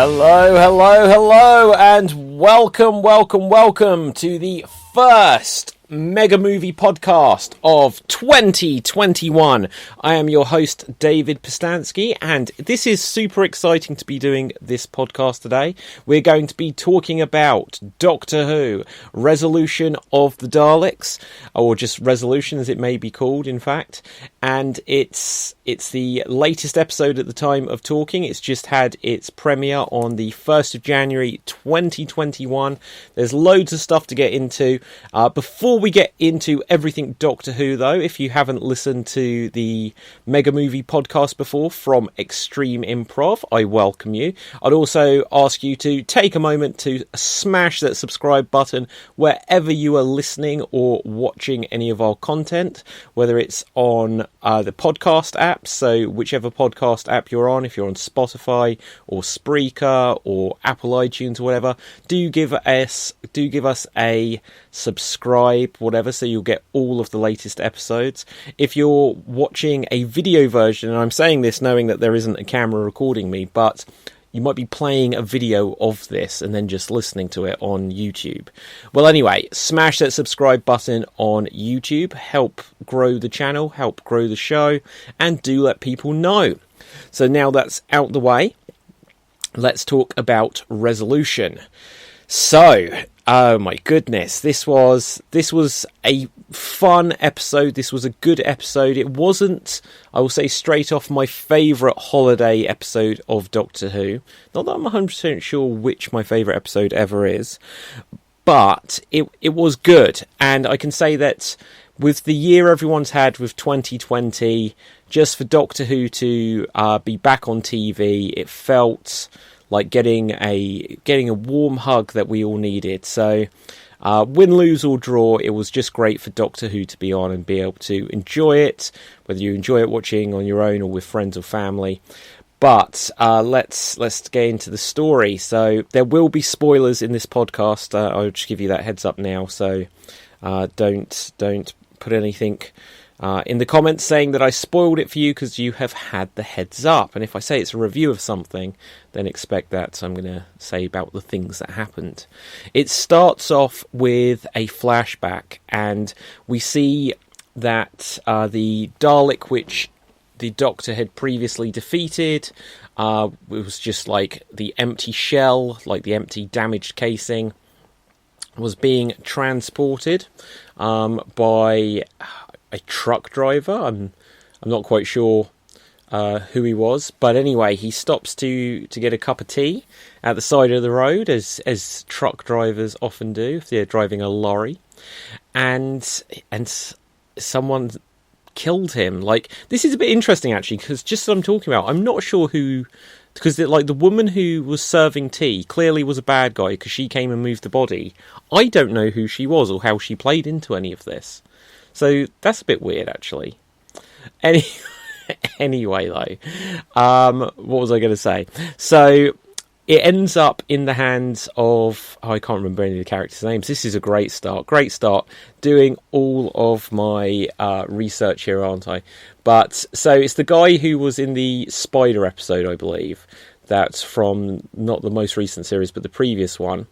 Hello, and welcome to the first Mega Movie Podcast of 2021. I am your host, David Pustansky, and this is super exciting to be doing this podcast today. We're going to be talking about Doctor Who, Resolution of the Daleks, or just Resolution as it may be called, in fact. And it's the latest episode at the time of talking. It's just had its premiere on the 1st of January 2021. There's loads of stuff to get into. Before we get into everything Doctor Who, though, if you haven't listened to the Mega Movie Podcast before from Extreme Improv, I welcome you. I'd also ask you to take a moment to smash that subscribe button wherever you are listening or watching any of our content, whether it's on the podcast app, so whichever podcast app you're on, if you're on Spotify or Spreaker or Apple iTunes or whatever, do give us a subscribe, whatever, so you'll get all of the latest episodes. If you're watching a video version, and I'm saying this knowing that there isn't a camera recording me, but you might be playing a video of this and then just listening to it on YouTube. Well, anyway, smash that subscribe button on YouTube. Help grow the channel, help grow the show, and do let people know. So now that's out the way, let's talk about Resolution. So, oh my goodness, this was a fun episode. This was a good episode. It wasn't, I will say straight off, my favourite holiday episode of Doctor Who. Not that I'm 100% sure which my favourite episode ever is, but it was good. And I can say that with the year everyone's had with 2020, just for Doctor Who to be back on TV, it felt like getting a warm hug that we all needed. So win, lose or draw, it was just great for Doctor Who to be on and be able to enjoy it, whether you enjoy it watching on your own or with friends or family. But let's get into the story. So there will be spoilers in this podcast. I'll just give you that heads up now. So don't put anything in the comments saying that I spoiled it for you, because you have had the heads up. And if I say it's a review of something, then expect that. So I'm going to say about the things that happened. It starts off with a flashback, and we see that the Dalek, which the Doctor had previously defeated, it was just like the empty shell, like the empty damaged casing, was being transported by a truck driver. I'm not quite sure who he was, but anyway, he stops to get a cup of tea at the side of the road, as truck drivers often do if they're driving a lorry, and someone killed him. Like, this is a bit interesting actually, because just as I'm talking about, I'm not sure who, because the woman who was serving tea clearly was a bad guy because she came and moved the body. I don't know who she was or how she played into any of this. So that's a bit weird, actually. Anyway, though, what was I going to say? So it ends up in the hands of, I can't remember any of the characters' names. This is a great start. Doing all of my research here, aren't I? But so it's the guy who was in the Spider episode, I believe. That's from not the most recent series, but the previous one.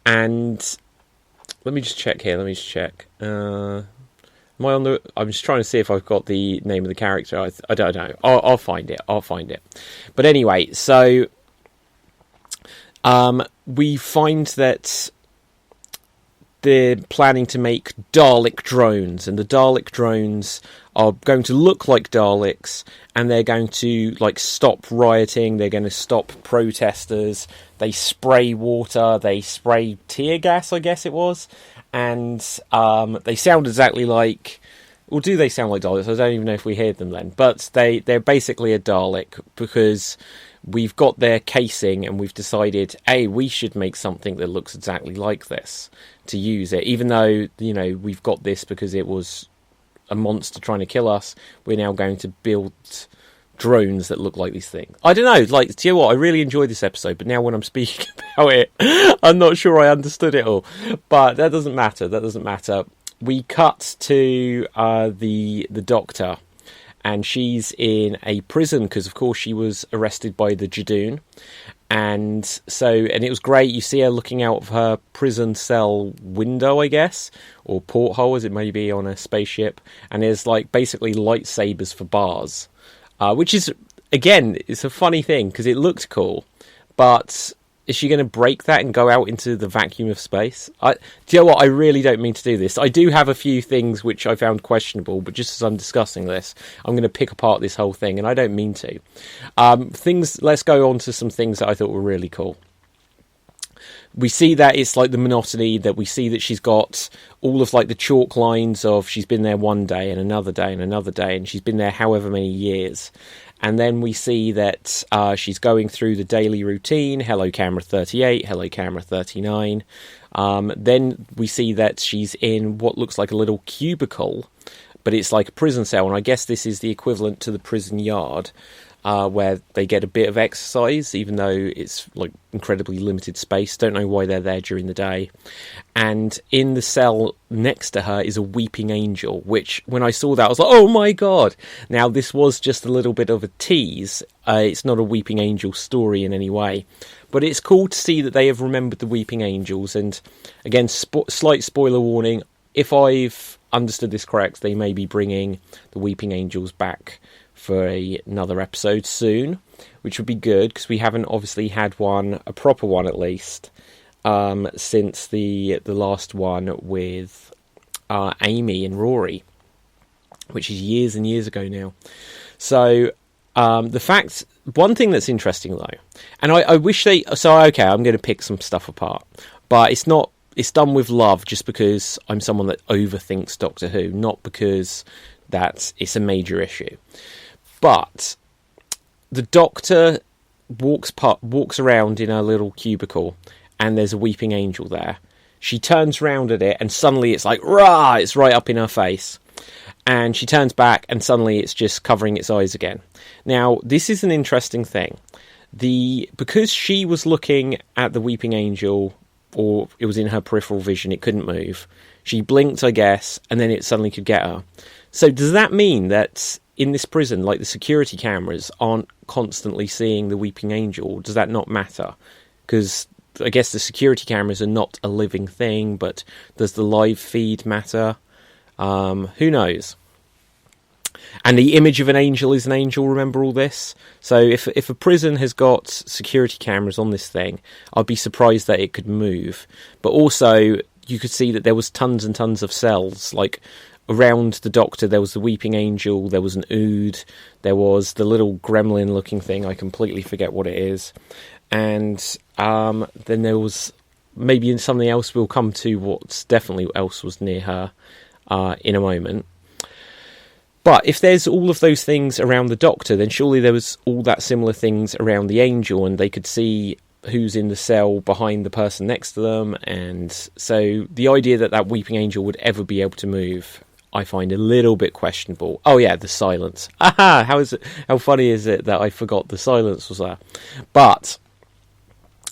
And let me just check here. I'm just trying to see if I've got the name of the character. I don't know. I'll find it. But anyway, so we find that they're planning to make Dalek drones, and the Dalek drones are going to look like Daleks, and they're going to stop rioting. They're going to stop protesters. They spray water. They spray tear gas, I guess it was. And they sound exactly like... Well, do they sound like Daleks? I don't even know if we heard them then. But they're basically a Dalek, because we've got their casing and we've decided, hey, we should make something that looks exactly like this to use it. Even though, we've got this because it was a monster trying to kill us, we're now going to build drones that look like these things. I don't know, do you know what? I really enjoyed this episode, but now when I'm speaking about it, I'm not sure I understood it all. But that doesn't matter. We cut to the Doctor, and she's in a prison because, of course, she was arrested by the Jadoon. And it was great. You see her looking out of her prison cell window, I guess, or porthole as it may be on a spaceship. And there's like basically lightsabers for bars, which is, again, it's a funny thing because it looked cool. But is she going to break that and go out into the vacuum of space? Do you know what? I really don't mean to do this. I do have a few things which I found questionable, but just as I'm discussing this, I'm going to pick apart this whole thing, and I don't mean to. Let's go on to some things that I thought were really cool. We see that it's like the monotony, that we see that she's got all of like the chalk lines of she's been there one day and another day and another day, and she's been there however many years. And then we see that she's going through the daily routine, hello camera 38, hello camera 39. Then we see that she's in what looks like a little cubicle, but it's like a prison cell, and I guess this is the equivalent to the prison yard, where they get a bit of exercise, even though it's like incredibly limited space. Don't know why they're there during the day. And in the cell next to her is a weeping angel, which when I saw that, I was like, oh my god. Now, this was just a little bit of a tease. It's not a weeping angel story in any way, but it's cool to see that they have remembered the weeping angels. And again, slight spoiler warning, if I've understood this correct, they may be bringing the weeping angels back for another episode soon, which would be good because we haven't obviously had one, a proper one at least, since the last one with Amy and Rory, which is years and years ago now. So one thing that's interesting though, and I wish I'm going to pick some stuff apart, but it's done with love, just because I'm someone that overthinks Doctor Who, not because that it's a major issue. But the Doctor walks around in her little cubicle, and there's a weeping angel there. She turns round at it, and suddenly it's like, rah! It's right up in her face. And she turns back, and suddenly it's just covering its eyes again. Now, this is an interesting thing. Because she was looking at the weeping angel, or it was in her peripheral vision, it couldn't move. She blinked, I guess, and then it suddenly could get her. So does that mean that in this prison, like, the security cameras aren't constantly seeing the weeping angel? Does that not matter? Because I guess the security cameras are not a living thing, but does the live feed matter? Who knows? And the image of an angel is an angel, remember all this? So if a prison has got security cameras on this thing, I'd be surprised that it could move. But also, you could see that there was tons and tons of cells, like around the Doctor. There was the weeping angel, there was an ood, there was the little gremlin looking thing, I completely forget what it is, and then there was maybe something else. We'll come to what's definitely else was near her in a moment. But if there's all of those things around the Doctor, then surely there was all that similar things around the angel, and they could see who's in the cell behind the person next to them. And so the idea that weeping angel would ever be able to move, I find a little bit questionable. Oh yeah, the silence. Aha! How funny is it that I forgot the silence was there? But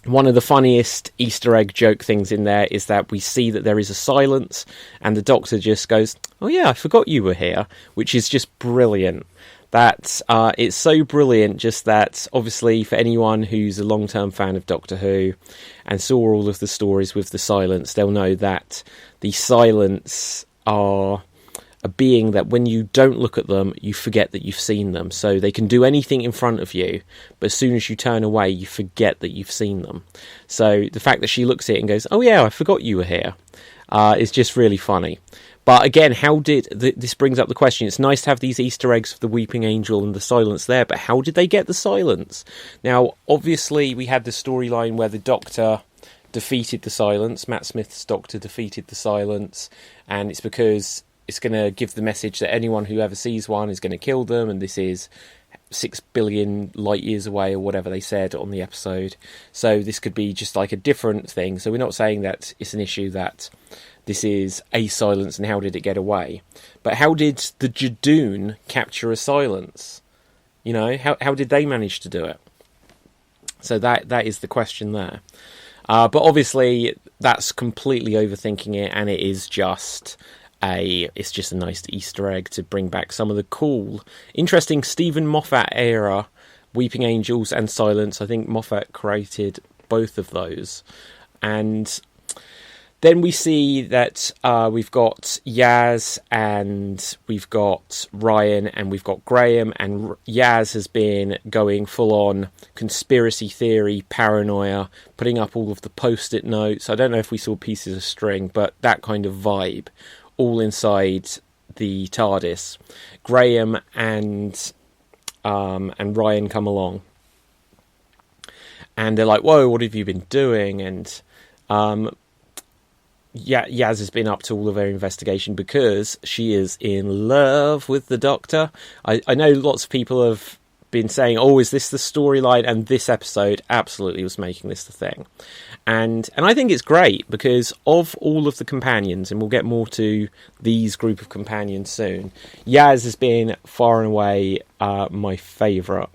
one of the funniest Easter egg joke things in there is that we see that there is a silence, and the Doctor just goes, "Oh yeah, I forgot you were here," which is just brilliant. It's so brilliant, just that obviously for anyone who's a long-term fan of Doctor Who and saw all of the stories with the silence, they'll know that the silence are a being that when you don't look at them, you forget that you've seen them. So they can do anything in front of you, but as soon as you turn away, you forget that you've seen them. So the fact that she looks at it and goes, "Oh yeah, I forgot you were here," is just really funny. But again, this brings up the question. It's nice to have these Easter eggs of the weeping angel and the silence there, but how did they get the silence? Now, obviously, we had the storyline where the Doctor defeated the silence. Matt Smith's Doctor defeated the silence, and it's because it's going to give the message that anyone who ever sees one is going to kill them, and this is 6 billion light years away, or whatever they said on the episode. So this could be just like a different thing. So we're not saying that it's an issue that this is a silence and how did it get away. But how did the Jadoon capture a silence? You know, how did they manage to do it? So that is the question there. But obviously that's completely overthinking it, and it is just it's just a nice Easter egg to bring back some of the cool, interesting Stephen Moffat era Weeping Angels and Silence. I think Moffat created both of those. And then we see that we've got Yaz and we've got Ryan and we've got Graham, and Yaz has been going full on conspiracy theory, paranoia, putting up all of the post-it notes. I don't know if we saw pieces of string, but that kind of vibe, all inside the TARDIS. Graham and Ryan come along, and they're like, "Whoa, what have you been doing?" And Yaz has been up to all of her investigation because she is in love with the Doctor. I know lots of people have been saying, "Oh, is this the storyline?" And this episode absolutely was making this the thing. And I think it's great because of all of the companions, and we'll get more to these group of companions soon, Yaz has been far and away my favourite.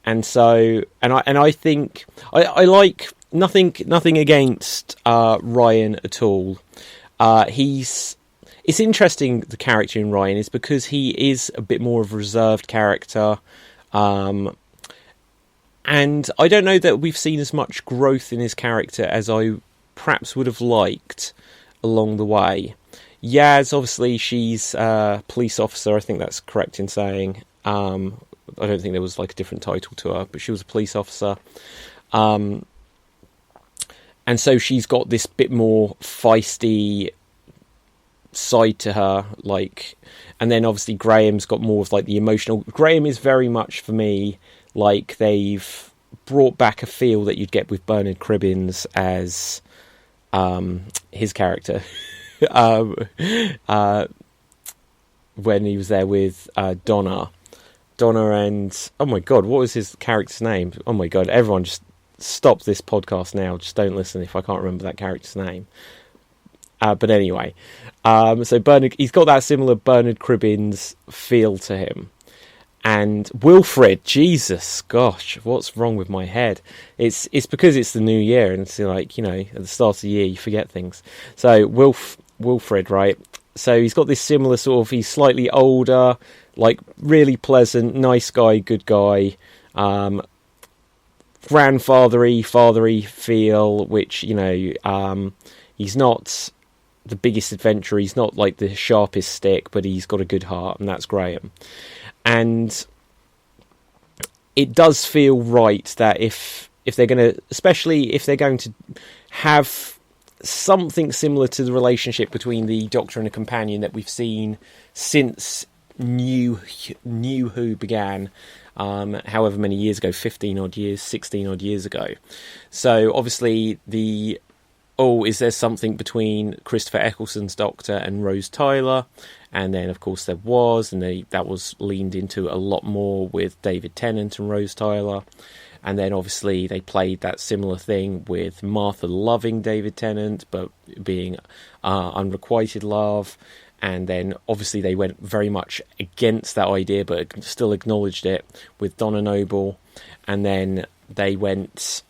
And so, I think I like nothing against Ryan at all. It's interesting, the character in Ryan is because he is a bit more of a reserved character. And I don't know that we've seen as much growth in his character as I perhaps would have liked along the way. Yaz, obviously, she's a police officer. I think that's correct in saying. I don't think there was like a different title to her, but she was a police officer. And so she's got this bit more feisty side to her, like, and then obviously Graham's got more of like the emotional. Graham is very much for me like they've brought back a feel that you'd get with Bernard Cribbins as his character when he was there with Donna, and oh my god, what was his character's name? Oh my god, everyone just stop this podcast now, just don't listen if I can't remember that character's name. But anyway, so Bernard, he's got that similar Bernard Cribbins feel to him. And Wilfred, Jesus, gosh, what's wrong with my head? It's because it's the new year, and it's like, you know, at the start of the year you forget things. So Wilfred, right? So he's got this similar sort of, he's slightly older, like really pleasant, nice guy, good guy, fathery feel, which, you know, he's not the biggest adventurer, he's not like the sharpest stick, but he's got a good heart, and that's Graham. And it does feel right that if they're going to, especially if they're going to have something similar to the relationship between the Doctor and a companion that we've seen since New Who began, however many years ago, 16 odd years ago. So obviously is there something between Christopher Eccleston's Doctor and Rose Tyler? And then, of course, there was, and that was leaned into a lot more with David Tennant and Rose Tyler. And then, obviously, they played that similar thing with Martha loving David Tennant, but being unrequited love. And then, obviously, they went very much against that idea, but still acknowledged it with Donna Noble. And then they went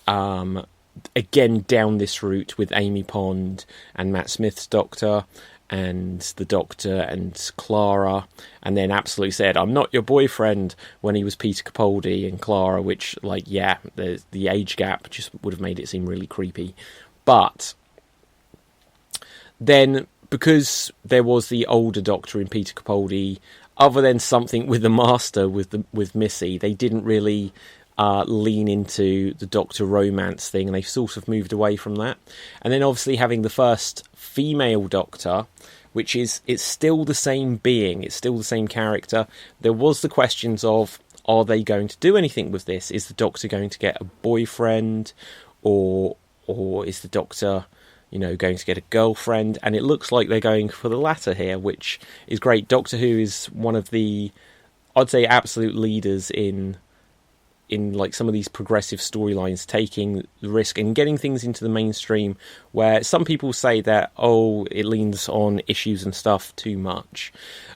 again down this route with Amy Pond and Matt Smith's Doctor, and the Doctor and Clara, and then absolutely said, "I'm not your boyfriend," when he was Peter Capaldi and Clara, which, like, yeah, the age gap just would have made it seem really creepy. But then, because there was the older Doctor in Peter Capaldi, other than something with the Master, with Missy, they didn't really lean into the Doctor romance thing, and they sort of moved away from that. And then obviously having the first female Doctor, which it's still the same being, it's still the same character. There was the questions of, are they going to do anything with this? Is the Doctor going to get a boyfriend, or is the Doctor, you know, going to get a girlfriend? And it looks like they're going for the latter here, which is great. Doctor Who is one of the, I'd say, absolute leaders in like some of these progressive storylines, taking the risk and getting things into the mainstream, where some people say that, it leans on issues and stuff too much.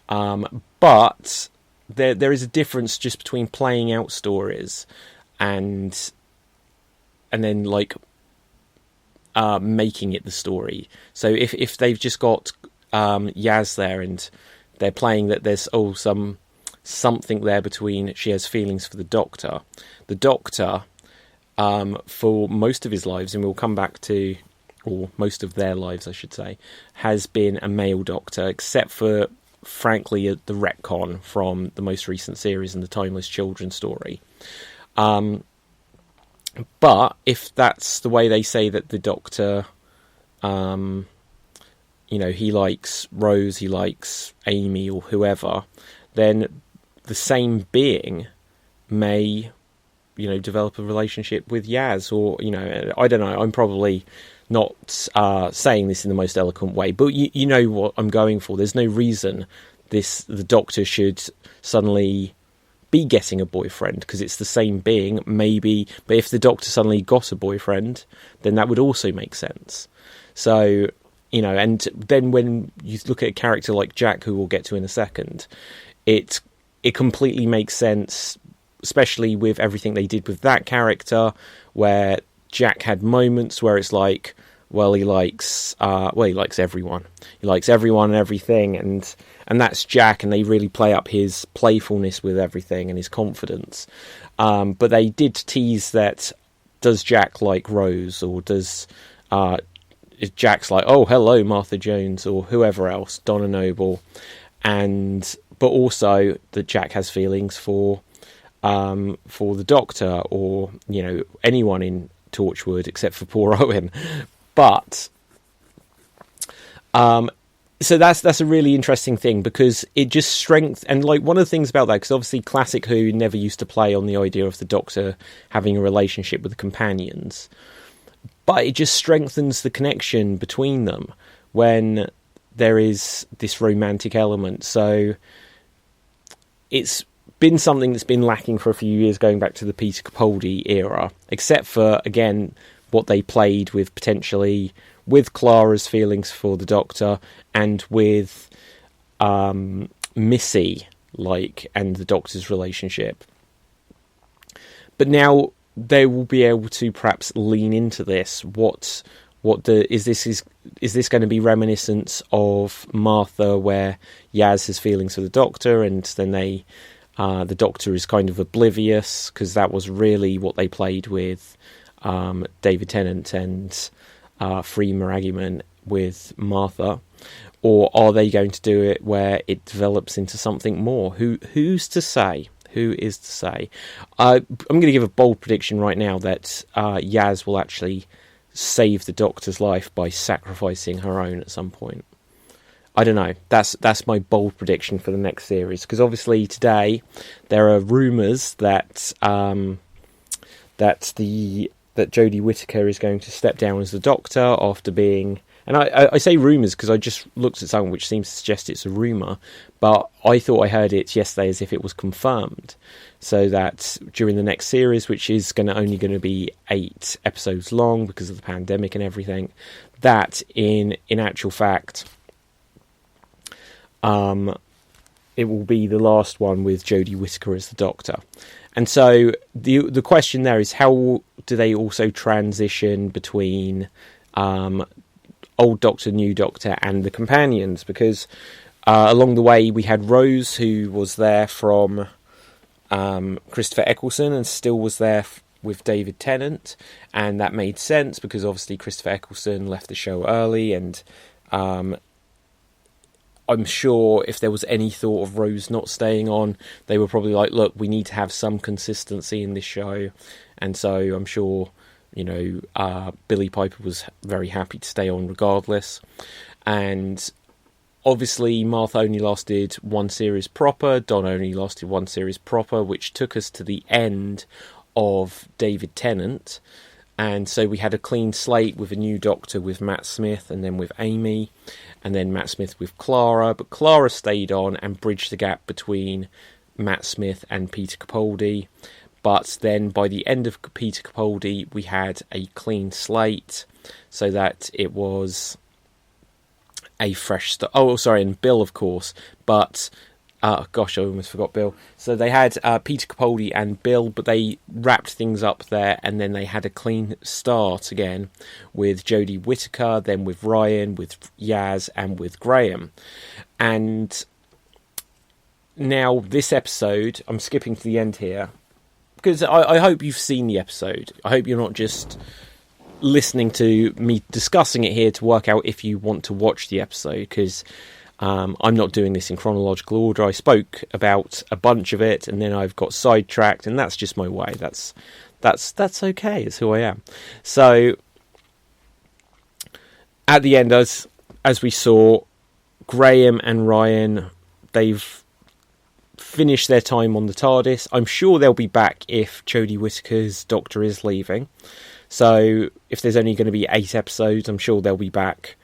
But there is a difference just between playing out stories and then like making it the story. So if they've just got Yaz there and they're playing that there's some something there between she has feelings for the Doctor. The Doctor, for most of his lives, and we'll come back to, or most of their lives, I should say, has been a male Doctor, except for, frankly, the retcon from the most recent series and the Timeless Children story. But if that's the way they say that the Doctor, he likes Rose, he likes Amy or whoever, then the same being may, develop a relationship with Yaz, or, I don't know, I'm probably not saying this in the most eloquent way, but you know what I'm going for. There's no reason the Doctor should suddenly be getting a boyfriend, because it's the same being, maybe, but if the Doctor suddenly got a boyfriend, then that would also make sense. So, and then when you look at a character like Jack, who we'll get to in a second, it completely makes sense, especially with everything they did with that character, where Jack had moments where it's like, he likes everyone. He likes everyone and everything, and that's Jack, and they really play up his playfulness with everything and his confidence. But they did tease that, does Jack like Rose, or does Jack's like, oh, hello, Martha Jones, or whoever else, Donna Noble, but also that Jack has feelings for the Doctor, or anyone in Torchwood except for poor Owen. But so that's a really interesting thing, because it just strengthens, and like one of the things about that, because obviously classic Who never used to play on the idea of the Doctor having a relationship with the companions, but it just strengthens the connection between them when there is this romantic element. So it's been something that's been lacking for a few years, going back to the Peter Capaldi era, except for, again, what they played with potentially with Clara's feelings for the Doctor, and with Missy, and the Doctor's relationship. But now they will be able to perhaps lean into this. Is this going to be reminiscent of Martha, where Yaz has feelings for the Doctor, and then the Doctor is kind of oblivious, because that was really what they played with David Tennant and Freema Agyeman with Martha? Or are they going to do it where it develops into something more? Who's to say? Who is to say? I'm going to give a bold prediction right now that Yaz will actually save the Doctor's life by sacrificing her own at some point. I don't know. That's my bold prediction for the next series, because obviously today there are rumours that Jodie Whittaker is going to step down as the Doctor after being... And I say rumours because I just looked at something which seems to suggest it's a rumour, but I thought I heard it yesterday as if it was confirmed. So that during the next series, which is only going to be 8 episodes long because of the pandemic and everything, that in actual fact, it will be the last one with Jodie Whittaker as the Doctor. And so the question there is, how do they also transition between Old Doctor, New Doctor, and the companions? Because along the way we had Rose, who was there from Christopher Eccleston and still was there with David Tennant, and that made sense because obviously Christopher Eccleston left the show early, and I'm sure if there was any thought of Rose not staying on, they were probably like, look, we need to have some consistency in this show. And so I'm sure, Billie Piper was very happy to stay on regardless. And obviously Martha only lasted one series proper, Don only lasted one series proper, which took us to the end of David Tennant. And so we had a clean slate with a new Doctor with Matt Smith, and then with Amy, and then Matt Smith with Clara. But Clara stayed on and bridged the gap between Matt Smith and Peter Capaldi. But then by the end of Peter Capaldi, we had a clean slate, so that it was a fresh start. Oh, sorry, and Bill, of course. But I almost forgot Bill. So they had Peter Capaldi and Bill, but they wrapped things up there, and then they had a clean start again with Jodie Whittaker, then with Ryan, with Yaz, and with Graham. And now this episode, I'm skipping to the end here, because I hope you've seen the episode. I hope you're not just listening to me discussing it here to work out if you want to watch the episode, because I'm not doing this in chronological order. I spoke about a bunch of it, and then I've got sidetracked, and that's just my way. That's okay. It's who I am. So at the end, as we saw, Graham and Ryan, they've finished their time on the TARDIS. I'm sure they'll be back if Jodie Whittaker's Doctor is leaving. So if there's only going to be 8 episodes, I'm sure they'll be back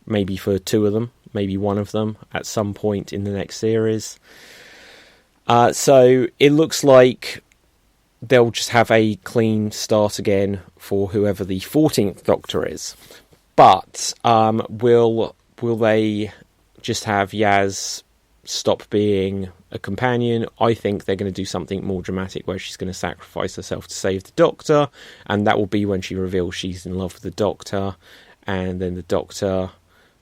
maybe for 2 of them, maybe 1 of them at some point in the next series. So it looks like they'll just have a clean start again for whoever the 14th Doctor is. But will they just have Yaz stop being a companion? I think they're going to do something more dramatic where she's going to sacrifice herself to save the Doctor, and that will be when she reveals she's in love with the Doctor, and then the Doctor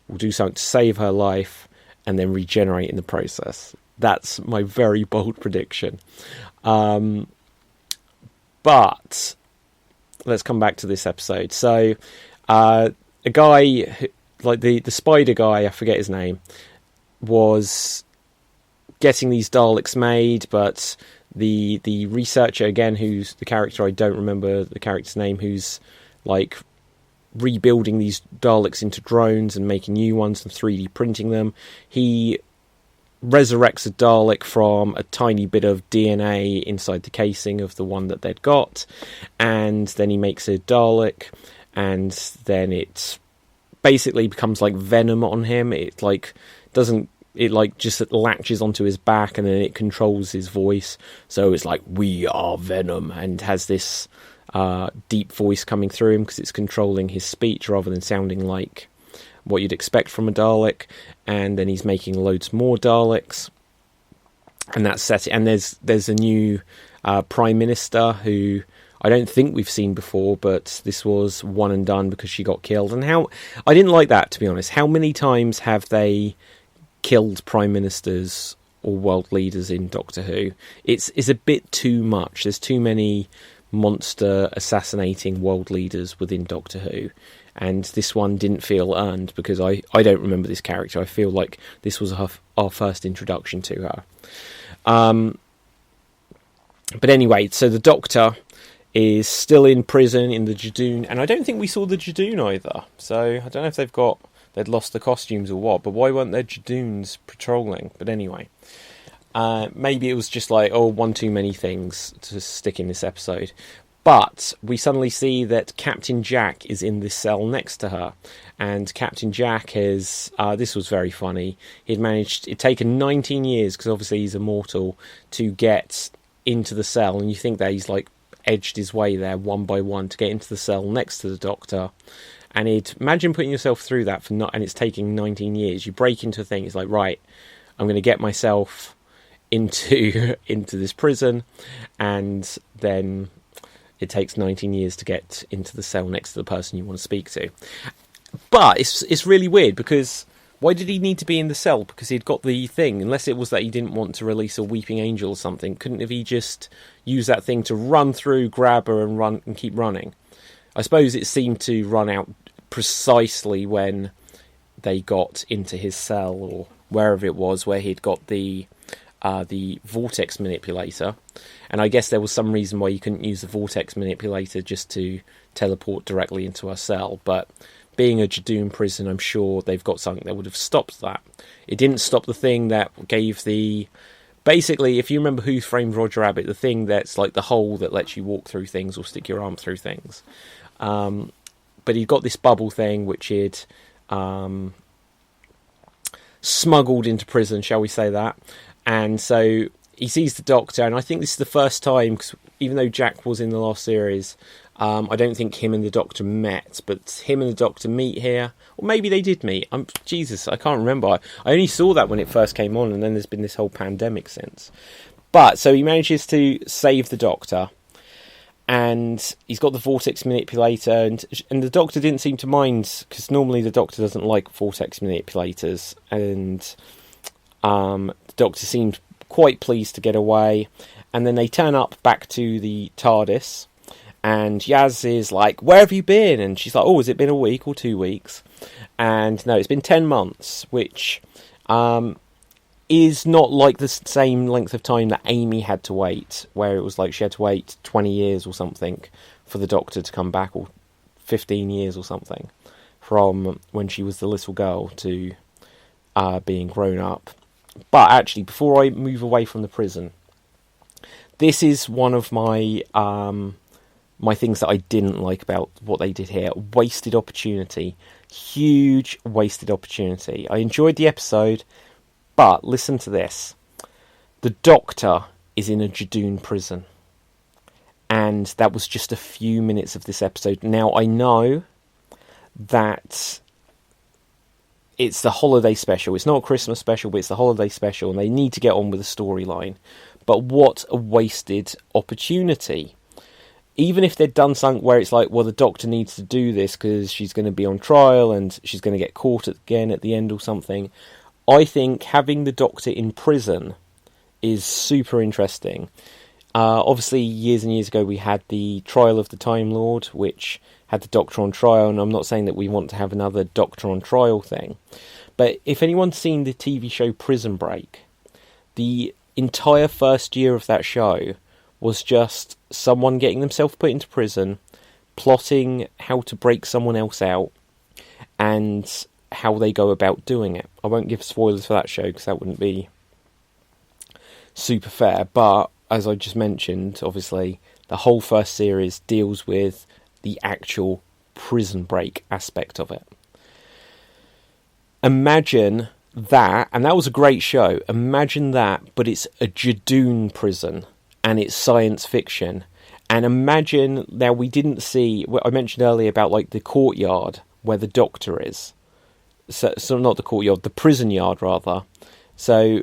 will do something to save her life and then regenerate in the process. That's my very bold prediction. But let's come back to this episode. So a guy, like the spider guy, I forget his name, was getting these Daleks made, but the researcher, again, who's the character, I don't remember the character's name, who's like rebuilding these Daleks into drones and making new ones and 3D printing them, he resurrects a Dalek from a tiny bit of DNA inside the casing of the one that they'd got, and then he makes a Dalek, and then it basically becomes like venom on him. It just latches onto his back, and then it controls his voice. So it's like, we are Venom, and has this deep voice coming through him because it's controlling his speech rather than sounding like what you'd expect from a Dalek. And then he's making loads more Daleks, and that's set. And there's a new Prime Minister who I don't think we've seen before, but this was one and done because she got killed. And I didn't like that, to be honest. How many times have they killed prime ministers or world leaders in Doctor Who? It's a bit too much. There's too many monster assassinating world leaders within Doctor Who, and this one didn't feel earned because I don't remember this character. I feel like this was our first introduction to her. But anyway, so the Doctor is still in prison in the Jadoon, and I don't think we saw the Jadoon either, so I don't know if they'd lost the costumes or what, but why weren't there Jadoons patrolling? But anyway, maybe it was just like, one too many things to stick in this episode. But we suddenly see that Captain Jack is in this cell next to her. And Captain Jack has, this was very funny, it'd taken 19 years, because obviously he's immortal, to get into the cell. And you think that he's like edged his way there one by one to get into the cell next to the Doctor. And imagine putting yourself through that and it's taking 19 years. You break into a thing, it's like, right, I'm going to get myself into this prison, and then it takes 19 years to get into the cell next to the person you want to speak to. But it's really weird, because why did he need to be in the cell? Because he'd got the thing, unless it was that he didn't want to release a weeping angel or something. Couldn't have he just used that thing to run through, grab her, and run and keep running? I suppose it seemed to run out precisely when they got into his cell, or wherever it was, where he'd got the vortex manipulator. And I guess there was some reason why you couldn't use the vortex manipulator just to teleport directly into her cell. But being a Jadoon prison, I'm sure they've got something that would have stopped that. It didn't stop the thing that gave the... Basically, if you remember Who Framed Roger Rabbit, the thing that's like the hole that lets you walk through things or stick your arm through things. But he got this bubble thing which he'd smuggled into prison, shall we say that. And so he sees the Doctor, and I think this is the first time, because even though Jack was in the last series, I don't think him and the Doctor met, but him and the Doctor meet here. Or maybe they did meet. Jesus, I can't remember. I only saw that when it first came on, and then there's been this whole pandemic since. But, so he manages to save the Doctor, and he's got the vortex manipulator, and the Doctor didn't seem to mind, because normally the Doctor doesn't like vortex manipulators, and the Doctor seemed quite pleased to get away. And then they turn up back to the TARDIS, and Yaz is like, "Where have you been?" And she's like, "Oh, has it been a week or 2 weeks?" And no, it's been 10 months, which is not like the same length of time that Amy had to wait, where it was like she had to wait 20 years or something for the Doctor to come back, or 15 years or something, from when she was the little girl to being grown up. But actually, before I move away from the prison, this is one of my my things that I didn't like about what they did here. Wasted opportunity. Huge wasted opportunity. I enjoyed the episode, but listen to this. The Doctor is in a Jadoon prison. And that was just a few minutes of this episode. Now, I know that it's the holiday special. It's not a Christmas special, but it's the holiday special, and they need to get on with the storyline. But what a wasted opportunity. Even if they'd done something where it's like, well, the Doctor needs to do this because she's going to be on trial and she's going to get caught again at the end or something, I think having the Doctor in prison is super interesting. Obviously, years and years ago, we had the Trial of the Time Lord, which had the Doctor on trial, and I'm not saying that we want to have another Doctor on trial thing. But if anyone's seen the TV show Prison Break, the entire first year of that show was just someone getting themselves put into prison, plotting how to break someone else out, and how they go about doing it. I won't give spoilers for that show because that wouldn't be super fair, but as I just mentioned, obviously, the whole first series deals with the actual prison break aspect of it. Imagine that, and that was a great show. Imagine that, but it's a Jadoon prison, and it's science fiction. And imagine, now we didn't see, I mentioned earlier about like the courtyard where the Doctor is. So not the courtyard, the prison yard rather. So,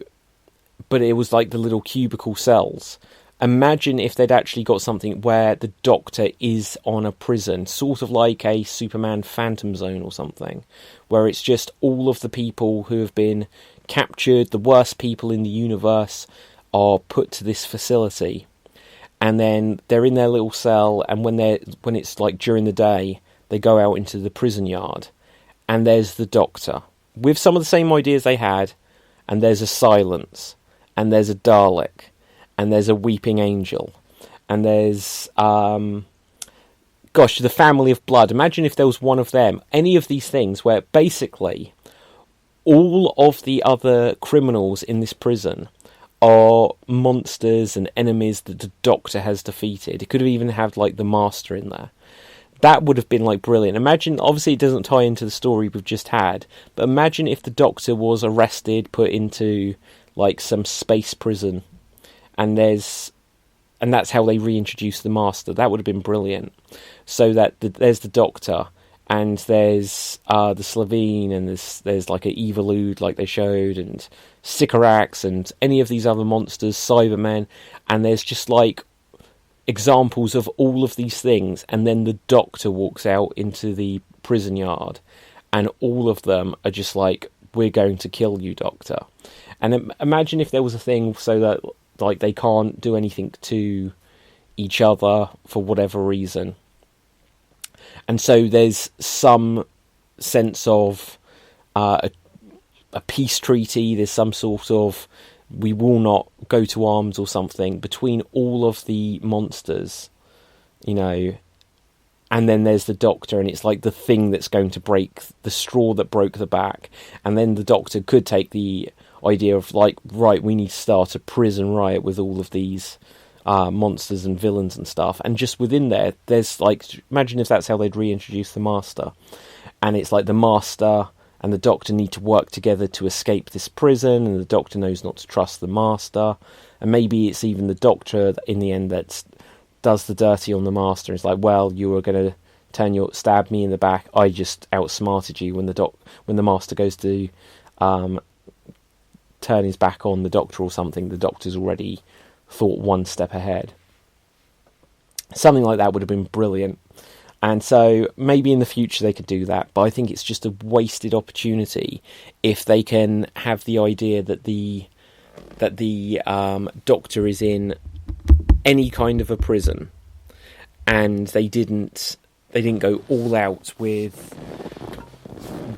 but it was like the little cubicle cells. Imagine if they'd actually got something where the Doctor is on a prison, sort of like a Superman Phantom Zone or something, where it's just all of the people who have been captured, the worst people in the universe, are put to this facility, and then they're in their little cell, and when it's like during the day, they go out into the prison yard, and there's the Doctor, with some of the same ideas they had, and there's a silence, and there's a Dalek, and there's a weeping angel, and there's the family of blood. Imagine if there was one of them, any of these things, where basically all of the other criminals in this prison are monsters and enemies that the Doctor has defeated. It could have even had like the Master in there. That would have been like brilliant. Imagine, obviously it doesn't tie into the story we've just had, but imagine if the Doctor was arrested, put into like some space prison, and that's how they reintroduce the Master. That would have been brilliant. So that there's the Doctor, and there's the Slovene, and there's like an Evolude like they showed, and Sycorax, and any of these other monsters, Cybermen, and there's just like examples of all of these things, and then the Doctor walks out into the prison yard, and all of them are just like, "We're going to kill you, Doctor." And imagine if there was a thing so that like they can't do anything to each other for whatever reason, and so there's some sense of a peace treaty. There's some sort of we will not go to arms or something between all of the monsters, you know. And then there's the Doctor, and it's like the thing that's going to break the straw that broke the back. And then the Doctor could take the idea of like, right, we need to start a prison riot with all of these monsters and villains and stuff. And just within there's like, imagine if that's how they'd reintroduce the Master. And it's like the Master and the Doctor need to work together to escape this prison, and the Doctor knows not to trust the Master. And maybe it's even the Doctor in the end that does the dirty on the Master. It's like, well, you were going to stab me in the back. I just outsmarted you. When the Master goes to turn his back on the Doctor or something, the Doctor's already thought one step ahead. Something like that would have been brilliant. And so maybe in the future they could do that, but I think it's just a wasted opportunity if they can have the idea that the that the Doctor is in any kind of a prison, and they didn't go all out with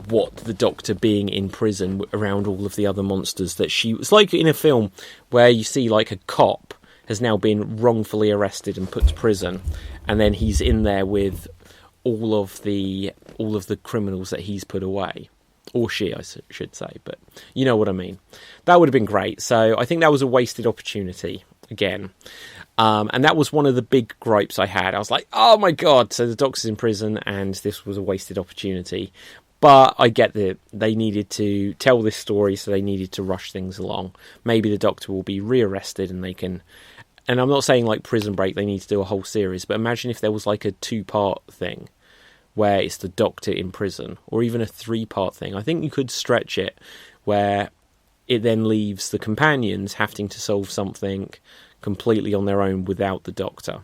what the Doctor being in prison around all of the other monsters that she was like in a film where you see like a cop has now been wrongfully arrested and put to prison, and then he's in there with all of the criminals that he's put away, or she, I should say, but you know what I mean. That would have been great. So I think that was a wasted opportunity again. And that was one of the big gripes I had. I was like, oh my god, so the Doctor's in prison and this was a wasted opportunity. But I get that they needed to tell this story, so they needed to rush things along. Maybe the Doctor will be rearrested and they can... And I'm not saying like Prison Break, they need to do a whole series, but imagine if there was like a 2-part thing where it's the Doctor in prison, or even a 3-part thing. I think you could stretch it where it then leaves the companions having to solve something completely on their own without the Doctor.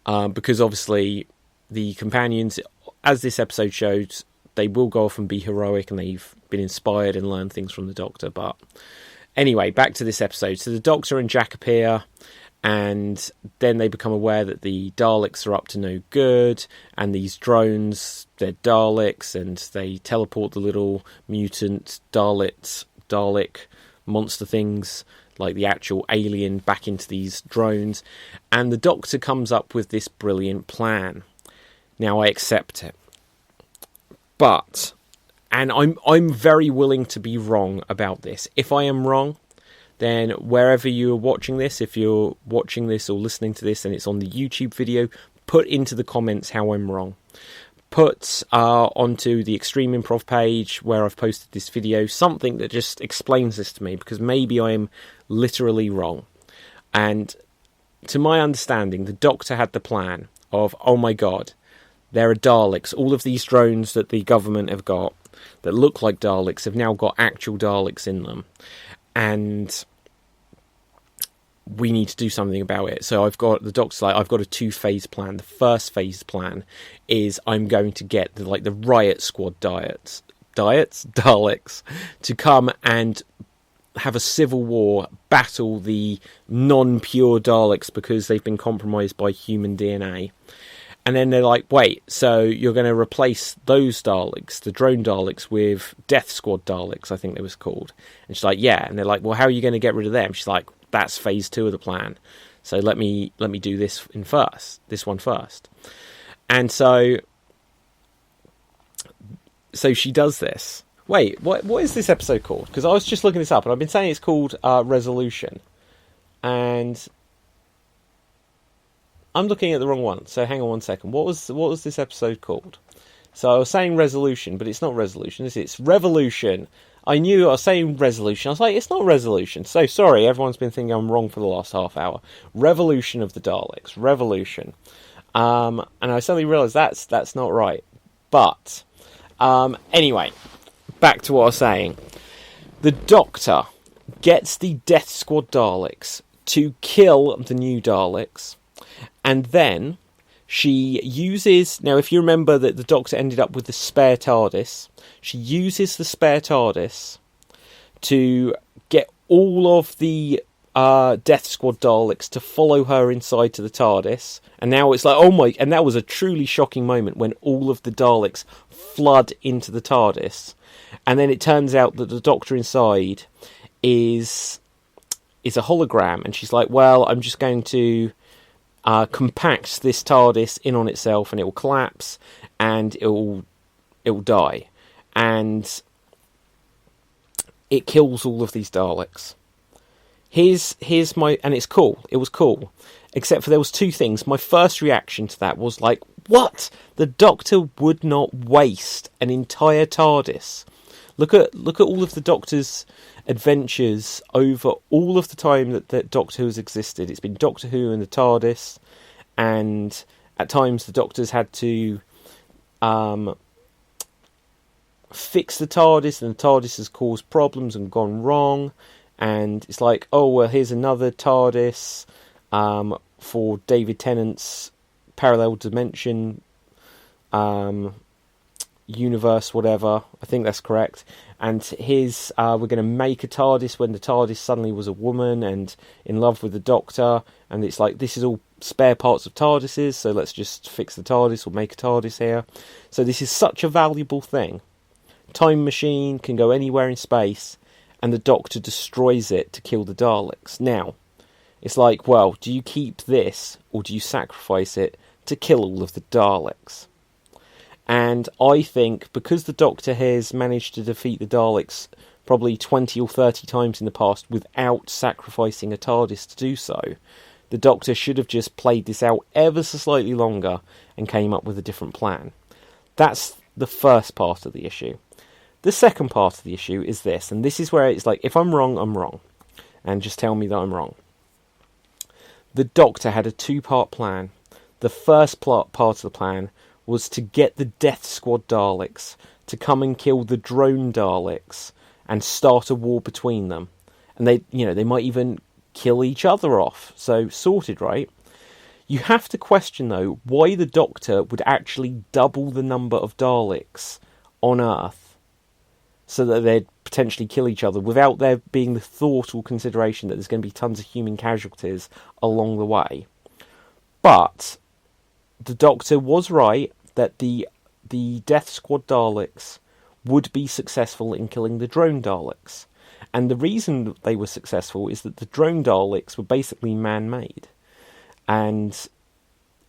Because obviously the companions, as this episode showed, they will go off and be heroic and they've been inspired and learned things from the Doctor. But anyway, back to this episode. So the Doctor and Jack appear, and then they become aware that the Daleks are up to no good, and these drones, they're Daleks, and they teleport the little mutant Dalek monster things, like the actual alien, back into these drones. And the Doctor comes up with this brilliant plan. Now, I accept it. But, and I'm very willing to be wrong about this. If I am wrong, then wherever you're watching this, if you're watching this or listening to this and it's on the YouTube video, put into the comments how I'm wrong. Put onto the Extreme Improv page where I've posted this video something that just explains this to me, because maybe I am literally wrong. And to my understanding, the Doctor had the plan of, oh my god, there are Daleks. All of these drones that the government have got that look like Daleks have now got actual Daleks in them. And we need to do something about it. So the Doctor's like, I've got a 2-phase plan. The first phase plan is I'm going to get the riot squad Daleks to come and have a civil war, battle the non-pure Daleks because they've been compromised by human DNA. And then they're like, wait, so you're going to replace those Daleks, the drone Daleks, with Death Squad Daleks, I think they was called. And she's like, yeah. And they're like, well, how are you going to get rid of them? She's like, that's phase 2 of the plan. So let me do this one first. And so she does this. Wait, what is this episode called? Because I was just looking this up, and I've been saying it's called Resolution. And I'm looking at the wrong one, so hang on one second. What was this episode called? So I was saying Resolution, but it's not Resolution, is it? It's Revolution. I knew I was saying Resolution. I was like, it's not Resolution. So sorry, everyone's been thinking I'm wrong for the last half hour. Revolution of the Daleks. Revolution. And I suddenly realised that's not right. But anyway, back to what I was saying. The Doctor gets the Death Squad Daleks to kill the new Daleks. And then she uses... Now, if you remember that the Doctor ended up with the spare TARDIS, she uses the spare TARDIS to get all of the Death Squad Daleks to follow her inside to the TARDIS. And now it's like, oh my... And that was a truly shocking moment when all of the Daleks flood into the TARDIS. And then it turns out that the Doctor inside is a hologram. And she's like, well, I'm just going to... compact this TARDIS in on itself, and it will collapse, and it will die, and it kills all of these Daleks. Here's my, and it's cool. It was cool, except for there was 2 things. My first reaction to that was like, what? The Doctor would not waste an entire TARDIS. Look at all of the Doctor's adventures over all of the time that Doctor Who has existed. It's been Doctor Who and the TARDIS, and at times the Doctors had to fix the TARDIS, and the TARDIS has caused problems and gone wrong, and it's like, oh well, here's another TARDIS for David Tennant's parallel dimension universe, whatever. I think that's correct. And his, we're going to make a TARDIS when the TARDIS suddenly was a woman and in love with the Doctor. And it's like, this is all spare parts of TARDISes, so let's just fix the TARDIS or make a TARDIS here. So this is such a valuable thing. Time machine, can go anywhere in space, and the Doctor destroys it to kill the Daleks. Now, it's like, well, do you keep this, or do you sacrifice it to kill all of the Daleks? And I think, because the Doctor has managed to defeat the Daleks probably 20 or 30 times in the past without sacrificing a TARDIS to do so, the Doctor should have just played this out ever so slightly longer and came up with a different plan. That's the first part of the issue. The second part of the issue is this, and this is where it's like, if I'm wrong, I'm wrong. And just tell me that I'm wrong. The Doctor had a two-part plan. The first part of the plan was to get the Death Squad Daleks to come and kill the drone Daleks and start a war between them. And they might even kill each other off. So, sorted, right? You have to question, though, why the Doctor would actually double the number of Daleks on Earth so that they'd potentially kill each other without there being the thought or consideration that there's going to be tons of human casualties along the way. But the Doctor was right that the Death Squad Daleks would be successful in killing the drone Daleks. And the reason that they were successful is that the drone Daleks were basically man-made and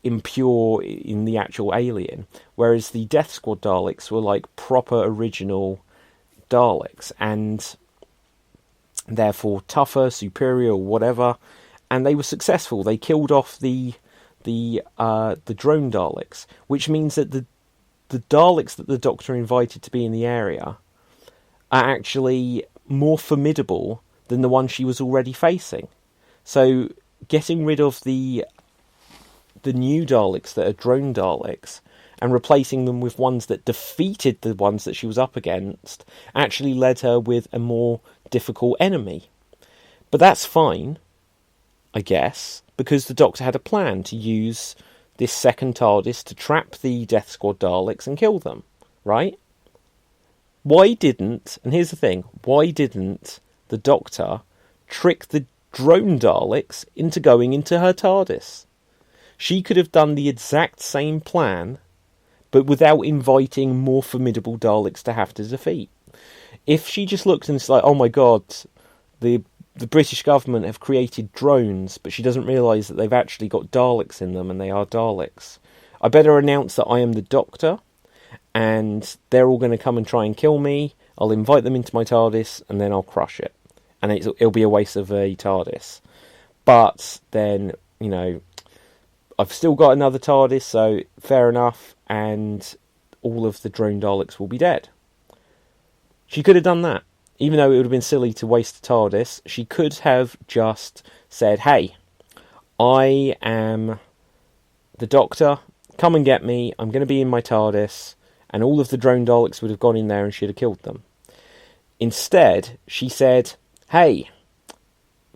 impure in the actual alien, whereas the Death Squad Daleks were like proper original Daleks, and therefore tougher, superior, whatever, and they were successful. They killed off the drone Daleks, which means that the Daleks that the Doctor invited to be in the area are actually more formidable than the one she was already facing. So getting rid of the new Daleks that are drone Daleks and replacing them with ones that defeated the ones that she was up against actually led her with a more difficult enemy. But that's fine, I guess, because the Doctor had a plan to use this second TARDIS to trap the Death Squad Daleks and kill them, right? Why didn't, and here's the thing, why didn't the Doctor trick the drone Daleks into going into her TARDIS? She could have done the exact same plan, but without inviting more formidable Daleks to have to defeat. If she just looked and it's like, oh my god, the British government have created drones, but she doesn't realise that they've actually got Daleks in them, and they are Daleks. I better announce that I am the Doctor, and they're all going to come and try and kill me. I'll invite them into my TARDIS, and then I'll crush it. And it'll be a waste of a TARDIS. But then, I've still got another TARDIS, so fair enough, and all of the drone Daleks will be dead. She could have done that. Even though it would have been silly to waste the TARDIS, she could have just said, hey, I am the Doctor, come and get me, I'm going to be in my TARDIS, and all of the drone Daleks would have gone in there and she'd have killed them. Instead, she said, hey,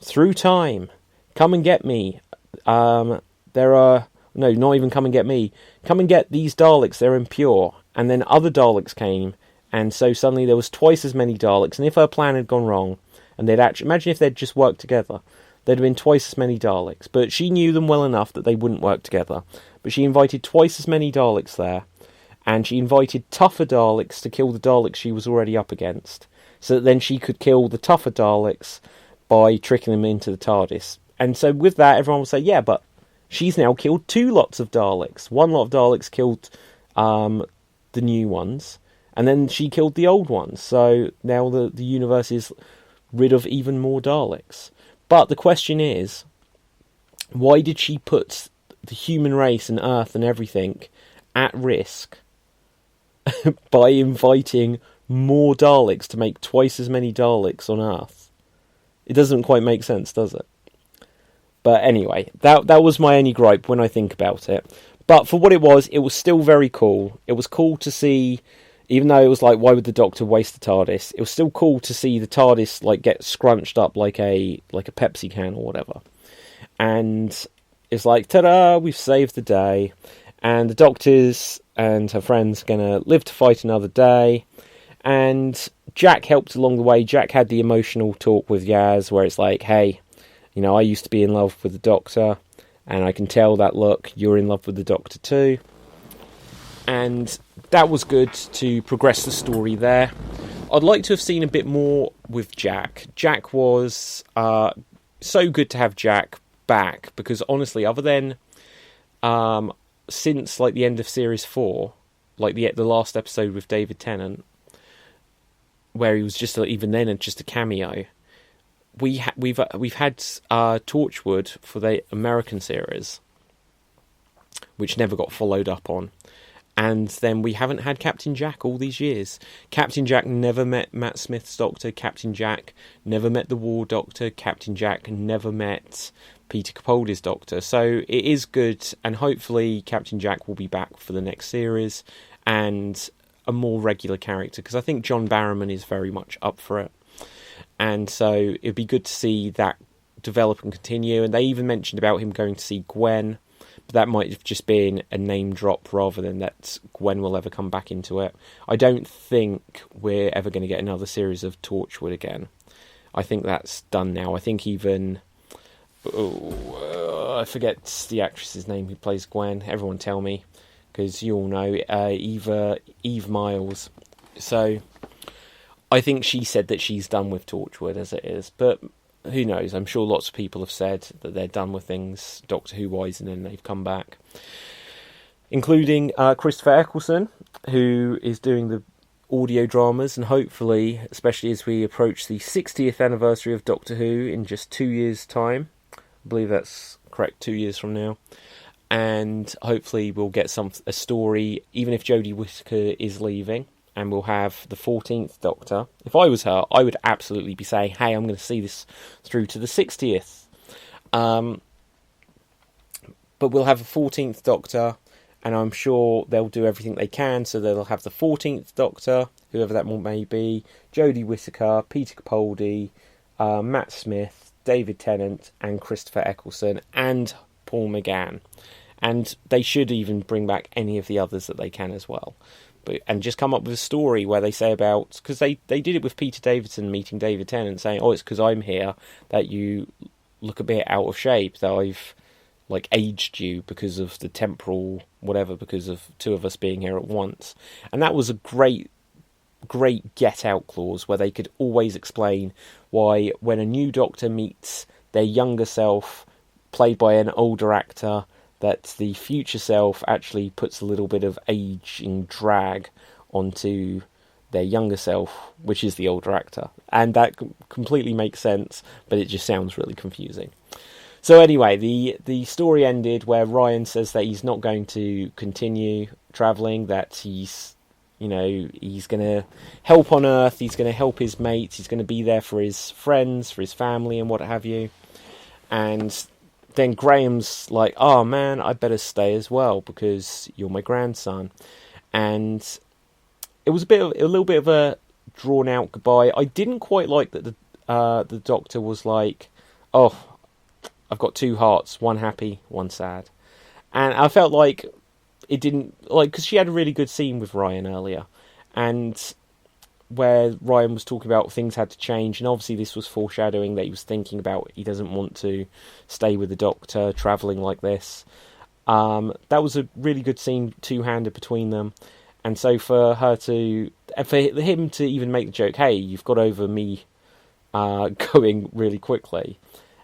through time, come and get me. Not even come and get me. Come and get these Daleks, they're impure. And then other Daleks came, and so suddenly there was twice as many Daleks, and if her plan had gone wrong, and they'd actually, imagine if they'd just worked together, there'd have been twice as many Daleks. But she knew them well enough that they wouldn't work together. But she invited twice as many Daleks there, and she invited tougher Daleks to kill the Daleks she was already up against, so that then she could kill the tougher Daleks by tricking them into the TARDIS. And so with that, everyone will say, yeah, but she's now killed two lots of Daleks. One lot of Daleks killed the new ones, and then she killed the old ones. So now the universe is rid of even more Daleks. But the question is, why did she put the human race and Earth and everything at risk by inviting more Daleks to make twice as many Daleks on Earth? It doesn't quite make sense, does it? But anyway, that was my only gripe when I think about it. But for what it was still very cool. It was cool to see, even though it was like, why would the Doctor waste the TARDIS? It was still cool to see the TARDIS like get scrunched up like a Pepsi can or whatever. And it's like, ta-da, we've saved the day. And the Doctor's and her friend's going to live to fight another day. And Jack helped along the way. Jack had the emotional talk with Yaz where it's like, hey, you know, I used to be in love with the Doctor, and I can tell that look, you're in love with the Doctor too. And that was good to progress the story there. I'd like to have seen a bit more with Jack. Jack was so good to have Jack back, because honestly, other than since like the end of series 4, like the last episode with David Tennant, where he was just even then just a cameo, we've had Torchwood for the American series, which never got followed up on. And then we haven't had Captain Jack all these years. Captain Jack never met Matt Smith's Doctor. Captain Jack never met the War Doctor. Captain Jack never met Peter Capaldi's Doctor. So it is good, and hopefully Captain Jack will be back for the next series and a more regular character, because I think John Barrowman is very much up for it. And so it'd be good to see that develop and continue. And they even mentioned about him going to see Gwen. That might have just been a name drop rather than that Gwen will ever come back into it. I don't think we're ever going to get another series of Torchwood again. I think that's done now. I think even... I forget the actress's name who plays Gwen. Everyone tell me, because you all know. Eve Miles. So I think she said that she's done with Torchwood as it is. But... who knows? I'm sure lots of people have said that they're done with things Doctor Who-wise, and then they've come back. Including Christopher Eccleston, who is doing the audio dramas, and hopefully, especially as we approach the 60th anniversary of Doctor Who in just 2 years' time, I believe that's correct, 2 years from now, and hopefully we'll get a story, even if Jodie Whittaker is leaving, and we'll have the 14th Doctor. If I was her, I would absolutely be saying, hey, I'm going to see this through to the 60th. But we'll have a 14th Doctor, and I'm sure they'll do everything they can, so they'll have the 14th Doctor, whoever that may be, Jodie Whittaker, Peter Capaldi, Matt Smith, David Tennant, and Christopher Eccleston, and Paul McGann. And they should even bring back any of the others that they can as well. And just come up with a story where they say about... because they did it with Peter Davison meeting David Tennant, saying, oh, it's because I'm here that you look a bit out of shape, that I've like aged you because of the temporal whatever, because of two of us being here at once. And that was a great get out clause where they could always explain why when a new Doctor meets their younger self, played by an older actor, that the future self actually puts a little bit of aging drag onto their younger self, which is the older actor. And that completely makes sense, but it just sounds really confusing. So anyway, the story ended where Ryan says that he's not going to continue travelling, that he's going to help on Earth, he's going to help his mates, he's going to be there for his friends, for his family and what have you. And then Graham's like, oh man, I better stay as well because you're my grandson. And it was a little bit of a drawn out goodbye. I didn't quite like that the Doctor was like, oh, I've got two hearts, one happy, one sad. And I felt like it didn't, like, because she had a really good scene with Ryan earlier, and where Ryan was talking about things had to change, and obviously this was foreshadowing that he was thinking about he doesn't want to stay with the Doctor, travelling like this. That was a really good scene, two-handed between them, and so for him to even make the joke, hey, you've got over me going really quickly,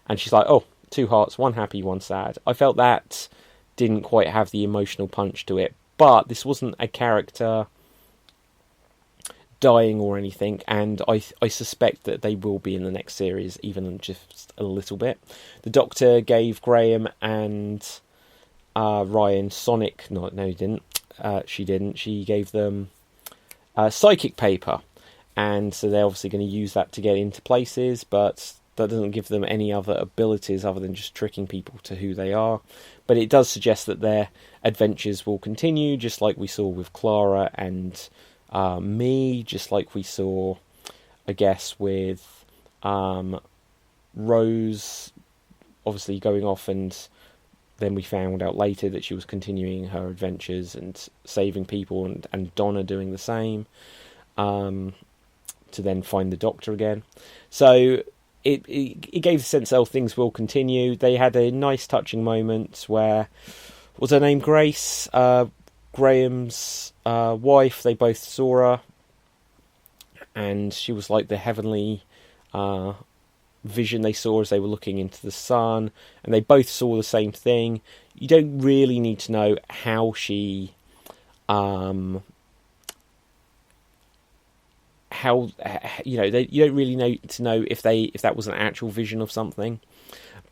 and she's like, oh, two hearts, one happy, one sad. I felt that didn't quite have the emotional punch to it, but this wasn't a character dying or anything, and I suspect that they will be in the next series, even just a little bit. The Doctor gave Graham and Ryan sonic... No, he didn't. She didn't. She gave them psychic paper, and so they're obviously going to use that to get into places, but that doesn't give them any other abilities other than just tricking people to who they are. But it does suggest that their adventures will continue, just like we saw with Clara and me, just like we saw, I guess, with Rose, obviously going off and then we found out later that she was continuing her adventures and saving people, and Donna doing the same, to then find the Doctor again. So it gave a sense that things will continue. They had a nice touching moment where, was her name Grace? Graham's wife, they both saw her, and she was like the heavenly vision they saw as they were looking into the sun, and they both saw the same thing. You don't really need to know how she you don't really need to know if that was an actual vision of something,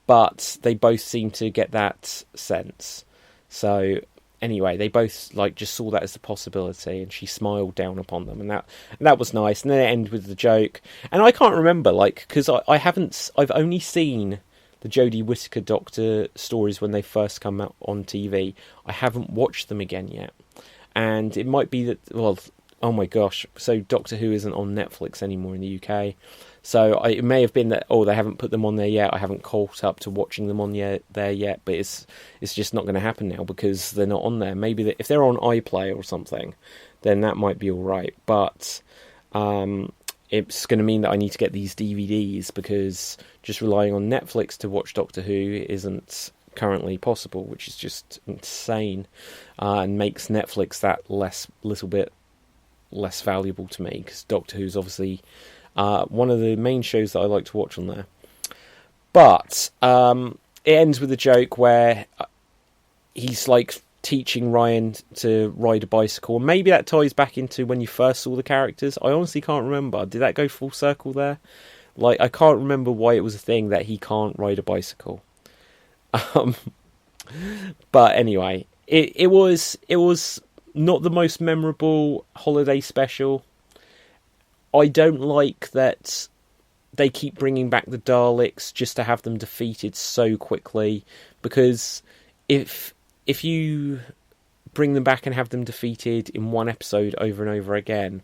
but they both seem to get that sense. So anyway, they both just saw that as a possibility, and she smiled down upon them, and that was nice. And then it ended with the joke, and I can't remember because I've only seen the Jodie Whittaker Doctor stories when they first come out on TV. I haven't watched them again yet, and it might be that, well, oh my gosh, so Doctor Who isn't on Netflix anymore in the UK. So it may have been that, they haven't put them on there yet. I haven't caught up to watching them on there yet, but it's just not going to happen now because they're not on there. Maybe if they're on iPlayer or something, then that might be all right. But it's going to mean that I need to get these DVDs, because just relying on Netflix to watch Doctor Who isn't currently possible, which is just insane, and makes Netflix that little bit less valuable to me, because Doctor Who's obviously one of the main shows that I like to watch on there. But it ends with a joke where he's teaching Ryan to ride a bicycle, and maybe that ties back into when you first saw the characters. I honestly can't remember. Did that go full circle there? I can't remember why it was a thing that he can't ride a bicycle. But anyway, it was not the most memorable holiday special. I don't like that they keep bringing back the Daleks just to have them defeated so quickly, because if you bring them back and have them defeated in one episode over and over again,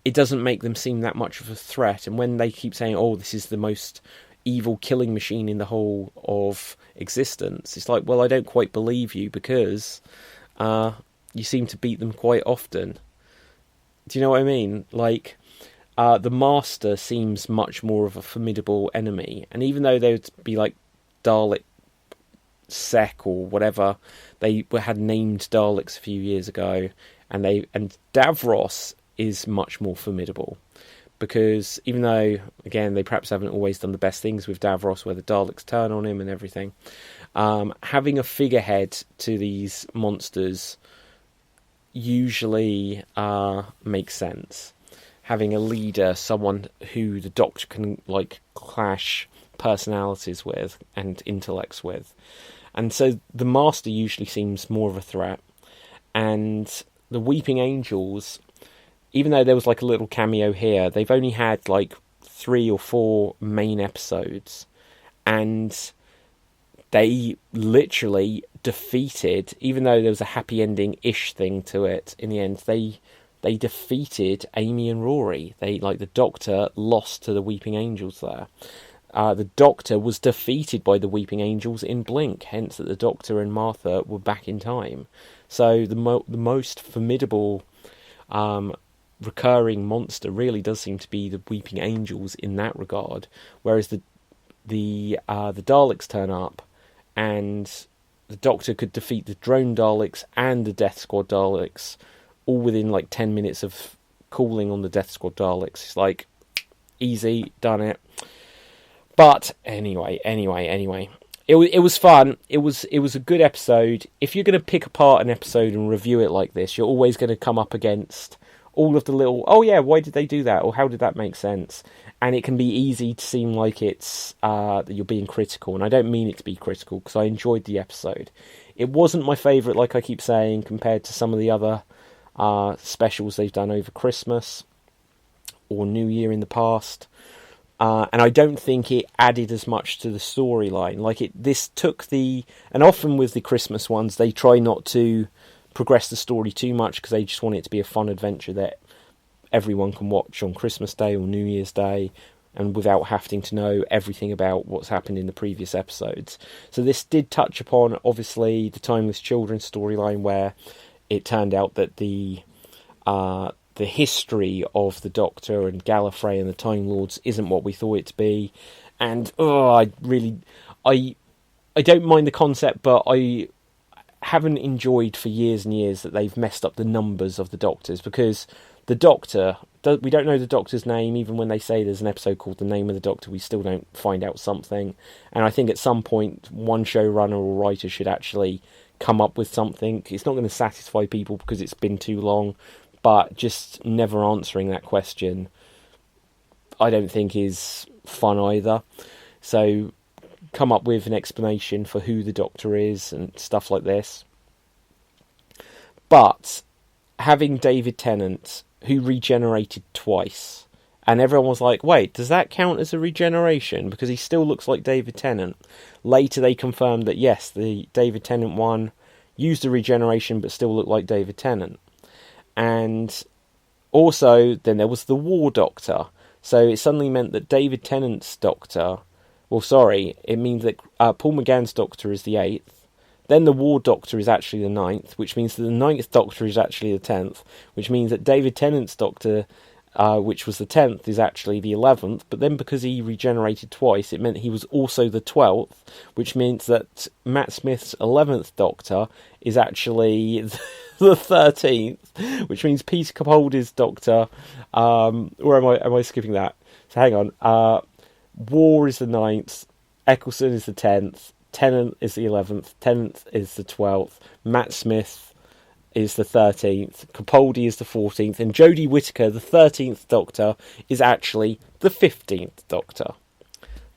it doesn't make them seem that much of a threat. And when they keep saying, this is the most evil killing machine in the whole of existence, it's like, well, I don't quite believe you, because you seem to beat them quite often. Do you know what I mean? The Master seems much more of a formidable enemy, and even though they would be Dalek Sec or whatever, they had named Daleks a few years ago, and Davros is much more formidable, because even though, again, they perhaps haven't always done the best things with Davros, where the Daleks turn on him and everything, having a figurehead to these monsters usually makes sense. Having a leader, someone who the Doctor can clash personalities with and intellects with, and so the Master usually seems more of a threat. And the Weeping Angels, even though there was a little cameo here, they've only had 3 or 4 main episodes, and they literally defeated, even though there was a happy ending-ish thing to it, in the end, they defeated Amy and Rory. The Doctor lost to the Weeping Angels there. The Doctor was defeated by the Weeping Angels in Blink, hence that the Doctor and Martha were back in time. So the most formidable recurring monster really does seem to be the Weeping Angels in that regard, whereas the Daleks turn up, and the Doctor could defeat the drone Daleks and the Death Squad Daleks all within 10 minutes of calling on the Death Squad Daleks. It's easy, done it. But anyway, it was fun. It was a good episode. If you're going to pick apart an episode and review it like this, you're always going to come up against all of the little, why did they do that, or how did that make sense? And it can be easy to seem like it's that you're being critical, and I don't mean it to be critical, because I enjoyed the episode. It wasn't my favourite, like I keep saying, compared to some of the other specials they've done over Christmas or New Year in the past, and I don't think it added as much to the storyline. This took and often with the Christmas ones, they try not to progress the story too much, because they just want it to be a fun adventure that everyone can watch on Christmas Day or New Year's Day, and without having to know everything about what's happened in the previous episodes. So this did touch upon, obviously, the Timeless Children storyline, where it turned out that the history of the Doctor and Gallifrey and the Time Lords isn't what we thought it to be. And I don't mind the concept, but I haven't enjoyed for years and years that they've messed up the numbers of the Doctors, because the Doctor, we don't know the Doctor's name. Even when they say there's an episode called The Name of the Doctor, we still don't find out something. And I think at some point, one showrunner or writer should actually come up with something. It's not going to satisfy people because it's been too long, but just never answering that question, I don't think is fun either. So come up with an explanation for who the Doctor is and stuff like this. But having David Tennant, who regenerated twice, and everyone was like, wait, does that count as a regeneration? Because he still looks like David Tennant. Later they confirmed that yes, the David Tennant one used a regeneration but still looked like David Tennant. And also then there was the War Doctor. So it suddenly meant that David Tennant's Doctor, it means that Paul McGann's Doctor is the 8th. Then the War Doctor is actually the 9th, which means that the 9th Doctor is actually the 10th, which means that David Tennant's Doctor, which was the 10th, is actually the 11th. But then because he regenerated twice, it meant he was also the 12th, which means that Matt Smith's 11th Doctor is actually the 13th, which means Peter Capaldi's Doctor, or am I skipping that? So hang on. War is the 9th, Eccleston is the 10th, Tennant is the 11th, Tennant is the 12th, Matt Smith is the 13th, Capaldi is the 14th, and Jodie Whittaker, the 13th Doctor, is actually the 15th Doctor.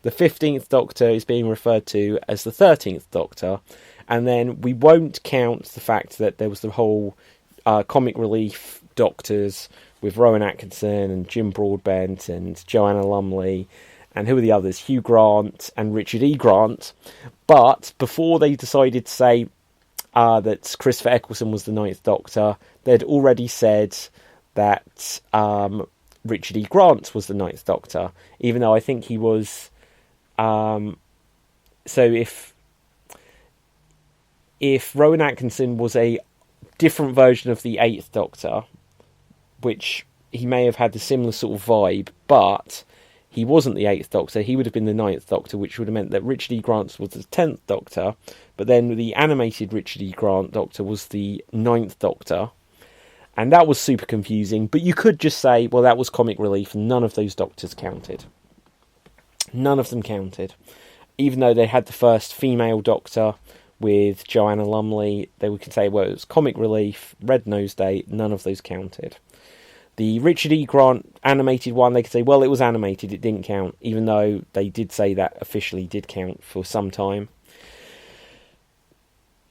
The 15th Doctor is being referred to as the 13th Doctor, and then we won't count the fact that there was the whole comic relief Doctors with Rowan Atkinson and Jim Broadbent and Joanna Lumley, and who are the others? Hugh Grant and Richard E. Grant. But before they decided to say that Christopher Eccleston was the 9th Doctor, they'd already said that Richard E. Grant was the 9th Doctor, even though I think he was... so if Rowan Atkinson was a different version of the 8th Doctor, which he may have had a similar sort of vibe, but he wasn't the 8th Doctor, he would have been the 9th Doctor, which would have meant that Richard E. Grant was the 10th Doctor, but then the animated Richard E. Grant Doctor was the 9th Doctor, and that was super confusing. But you could just say, well, that was comic relief, and none of those Doctors counted. None of them counted. Even though they had the first female Doctor with Joanna Lumley, they could say, well, it was comic relief, Red Nose Day, none of those counted. The Richard E. Grant animated one, they could say, well, it was animated, it didn't count, even though they did say that officially did count for some time.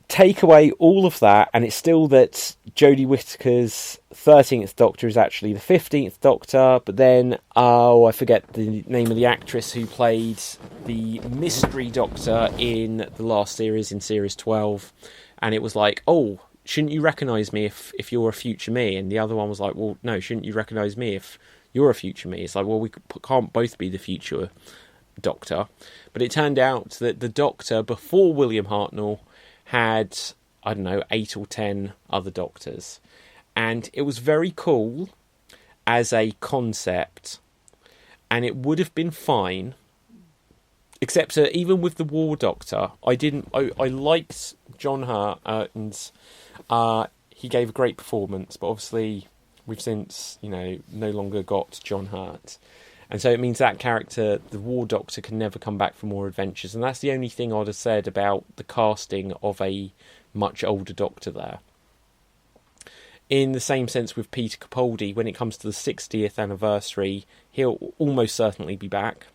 Take away all of that, and it's still that Jodie Whittaker's 13th Doctor is actually the 15th Doctor, but then, I forget the name of the actress who played the Mystery Doctor in the last series, in Series 12, and it was like, oh, shouldn't you recognise me if you're a future me? And the other one was like, well, no, shouldn't you recognise me if you're a future me? It's like, well, we can't both be the future Doctor. But it turned out that the Doctor, before William Hartnell, had, 8 or 10 other Doctors. And it was very cool as a concept, and it would have been fine, except even with the War Doctor, I liked John Hurt, and he gave a great performance, but obviously we've since, no longer got John Hurt. And so it means that character, the War Doctor, can never come back for more adventures. And that's the only thing I'd have said about the casting of a much older Doctor there. In the same sense with Peter Capaldi, when it comes to the 60th anniversary, he'll almost certainly be back.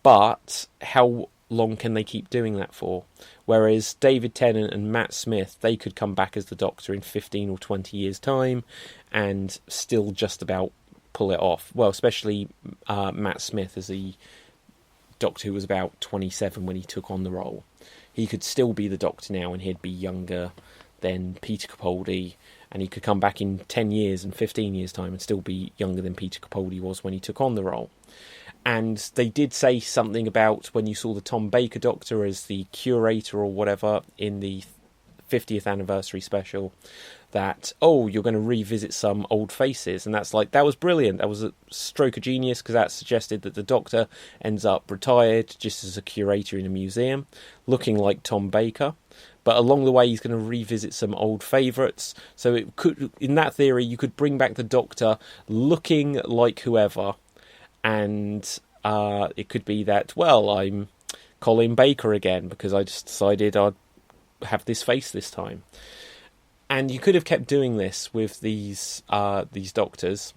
But how long can they keep doing that for? Whereas David Tennant and Matt Smith, they could come back as the Doctor in 15 or 20 years' time and still just about pull it off. Well, especially Matt Smith as the Doctor who was about 27 when he took on the role. He could still be the Doctor now and he'd be younger than Peter Capaldi, and he could come back in 10 years and 15 years' time and still be younger than Peter Capaldi was when he took on the role. And they did say something about when you saw the Tom Baker Doctor as the curator or whatever in the 50th anniversary special, that, oh, you're going to revisit some old faces. And that was brilliant. That was a stroke of genius, because that suggested that the Doctor ends up retired just as a curator in a museum, looking like Tom Baker. But along the way, he's going to revisit some old favourites. So it could, in that theory, you could bring back the Doctor looking like whoever. And it could be that, well, I'm Colin Baker again because I just decided I'd have this face this time. And you could have kept doing this with these Doctors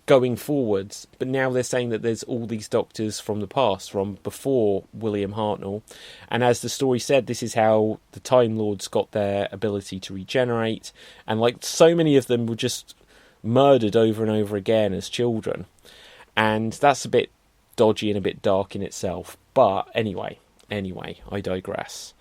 going forwards, but now they're saying that there's all these Doctors from the past, from before William Hartnell. And as the story said, this is how the Time Lords got their ability to regenerate. And like so many of them were just murdered over and over again as children. And that's a bit dodgy and a bit dark in itself. But anyway, I digress.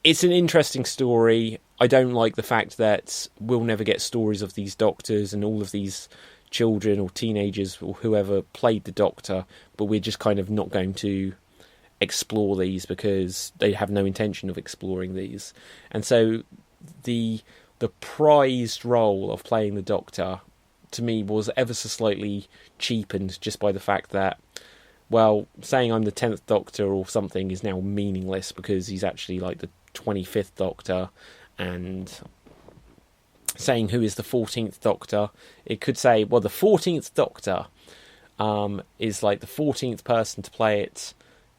It's an interesting story. I don't like the fact that we'll never get stories of these Doctors and all of these children or teenagers or whoever played the Doctor, but we're just kind of not going to explore these because they have no intention of exploring these. And so the prized role of playing the Doctor, to me, was ever so slightly cheapened just by the fact that, well, saying I'm the 10th Doctor or something is now meaningless because he's actually like the 25th Doctor, and saying who is the 14th Doctor, it could say, well, the 14th Doctor is like the 14th person to play it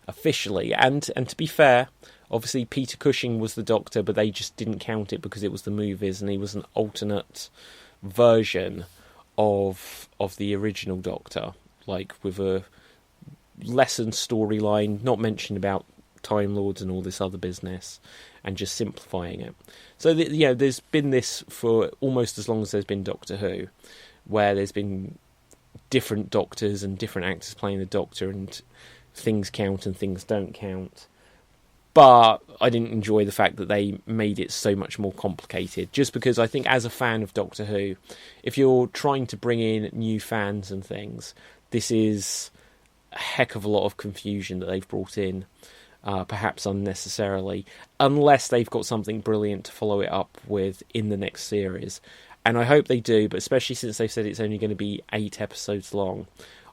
officially. And to be fair, obviously Peter Cushing was the Doctor, but they just didn't count it because it was the movies and he was an alternate version of the original Doctor, like with a lessened storyline, not mentioned about Time Lords and all this other business, and just simplifying it. So there's been this for almost as long as there's been Doctor Who, where there's been different Doctors and different actors playing the Doctor, and things count and things don't count. But I didn't enjoy the fact that they made it so much more complicated, just because I think as a fan of Doctor Who, if you're trying to bring in new fans and things, this is a heck of a lot of confusion that they've brought in, perhaps unnecessarily, unless they've got something brilliant to follow it up with in the next series. And I hope they do, but especially since they've said it's only going to be 8 episodes long,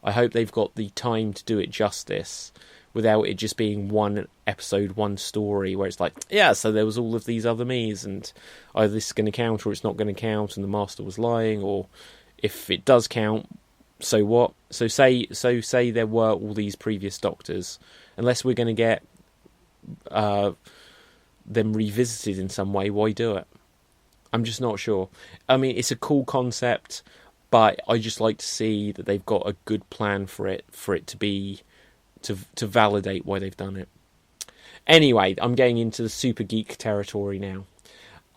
I hope they've got the time to do it justice, without it just being one episode, one story, where it's like, yeah, so there was all of these other me's, and either this is going to count or it's not going to count, and the Master was lying, or if it does count, so what? So say there were all these previous Doctors, unless we're going to get them revisited in some way, why do it? I'm just not sure. I mean, it's a cool concept, but I just like to see that they've got a good plan for it to be to validate why they've done it. Anyway, I'm getting into the super geek territory now.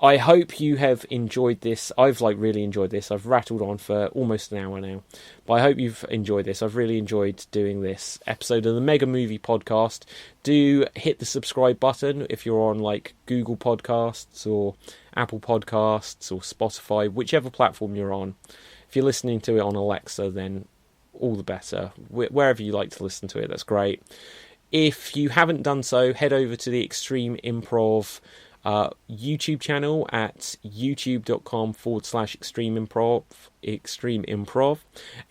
I hope you have enjoyed this. I've really enjoyed this. I've rattled on for almost an hour now, but I hope you've enjoyed this. I've really enjoyed doing this episode of the Mega Movie Podcast. Do hit the subscribe button if you're on like Google Podcasts or Apple Podcasts or Spotify, whichever platform you're on. If you're listening to it on Alexa, then all the better. Wherever you like to listen to it, that's great. If you haven't done so, head over to the Extreme Improv YouTube channel at youtube.com/extreme improv,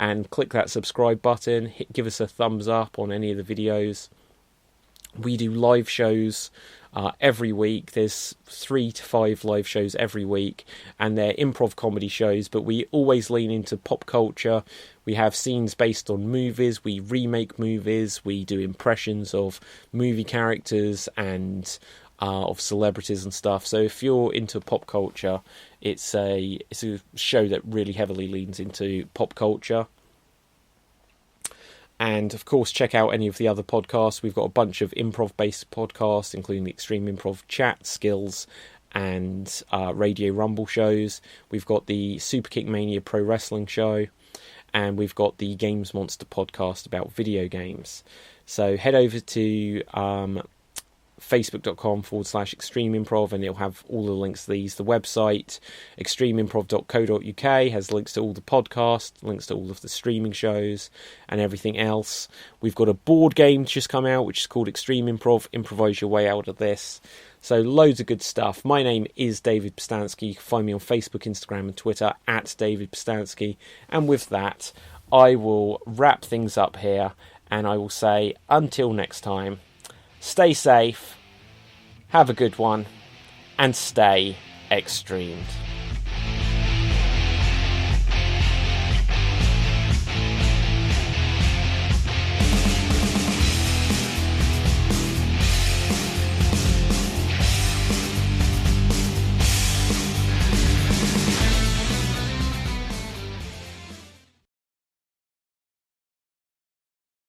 and click that subscribe button. Give us a thumbs up on any of the videos. We do live shows every week. There's 3 to 5 live shows every week, and they're improv comedy shows, but we always lean into pop culture. We have scenes based on movies, we remake movies, we do impressions of movie characters and of celebrities and stuff. So if you're into pop culture, it's a show that really heavily leans into pop culture. And of course, check out any of the other podcasts. We've got a bunch of improv-based podcasts, including the Extreme Improv Chat, Skills, and Radio Rumble shows. We've got the Super Kick Mania Pro Wrestling show, and we've got the Games Monster podcast about video games. So head over to facebook.com/extreme improv, and it'll have all the links to these. The website, extremeimprov.co.uk, has links to all the podcasts, links to all of the streaming shows, and everything else. We've got a board game just come out, which is called Extreme Improv. Improvise your way out of this. So loads of good stuff. My name is David Pustansky. You can find me on Facebook, Instagram, and Twitter at David Pustansky. And with that, I will wrap things up here, and I will say until next time, stay safe, have a good one, and stay extremed.